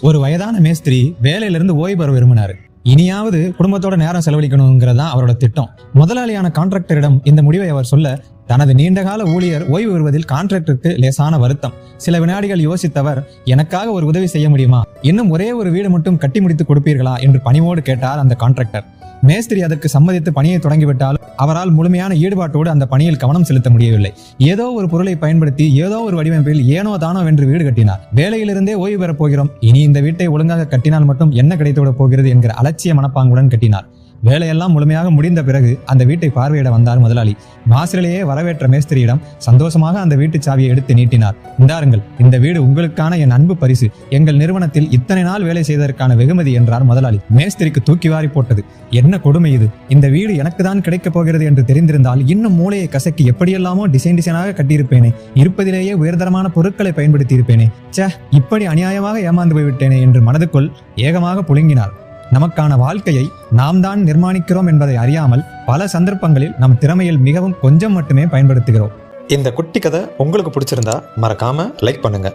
ஒரு வயதான மேஸ்திரி வேலையிலிருந்து ஓய்வு பெற விரும்பினாரு. இனியாவது குடும்பத்தோட நேரம் செலவழிக்கணுங்கிறதா அவரோட திட்டம். முதலாளியான கான்ட்ராக்டரிடம் இந்த முடிவை அவர் சொல்ல, தனது நீண்டகால ஊழியர் ஓய்வு பெறுவதில் கான்ட்ராக்டருக்கு லேசான வருத்தம். சில வினாடிகள் யோசித்தவர், எனக்காக ஒரு உதவி செய்ய முடியுமா, இன்னும் ஒரே ஒரு வீடு மட்டும் கட்டி முடித்து கொடுப்பீர்களா என்று பணிவோடு கேட்டார் அந்த கான்ட்ராக்டர். மேஸ்திரி அதற்கு சம்மதித்து பணியை தொடங்கிவிட்டால் அவரால் முழுமையான ஈடுபாட்டோடு அந்த பணியில் கவனம் செலுத்த முடியவில்லை. ஏதோ ஒரு பொருளை பயன்படுத்தி ஏதோ ஒரு வடிவமைப்பில் ஏனோ தானோ வென்று வீடு கட்டினார். வேலையிலிருந்தே ஓய்வு பெறப் போகிறோம், இனி இந்த வீட்டை ஒழுங்காக கட்டினால் மட்டும் என்ன கிடைத்துவிடப் போகிறது என்கிற அலட்சிய மனப்பாங்குடன் கட்டினார். வேலையெல்லாம் முழுமையாக முடிந்த பிறகு அந்த வீட்டை பார்வையிட வந்தார் முதலாளி. வாசலிலேயே வரவேற்ற மேஸ்திரியிடம் சந்தோஷமாக அந்த வீட்டு சாவியை எடுத்து நீட்டினார். இந்தாருங்கள், இந்த வீடு உங்களுக்கான என் அன்பு பரிசு. எங்கள் நிறுவனத்தில் இத்தனை நாள் வேலை செய்ததற்கான வெகுமதி என்றார் முதலாளி. மேஸ்திரிக்கு தூக்கி வாரி போட்டது. என்ன கொடுமை இது! இந்த வீடு எனக்கு தான் கிடைக்கப் போகிறது என்று தெரிந்திருந்தால் இன்னும் மூளையை கசக்கி எப்படியெல்லாமோ டிசைனாக கட்டியிருப்பேனே. இருப்பதிலேயே உயர்தரமான பொருட்களை பயன்படுத்தி இருப்பேனே. ச்சே, இப்படி அநியாயமாக ஏமாந்து போய்விட்டேனே என்று மனதுக்குள் ஏகமாக புழுங்கினார். நமக்கான வாழ்க்கையை நாம் தான் நிர்மாணிக்கிறோம் என்பதை அறியாமல் பல சந்தர்ப்பங்களில் நம் திறமையில் மிகவும் கொஞ்சம் மட்டுமே பயன்படுத்துகிறோம். இந்த குட்டி கதை உங்களுக்கு பிடிச்சிருந்தா மறக்காம லைக் பண்ணுங்க.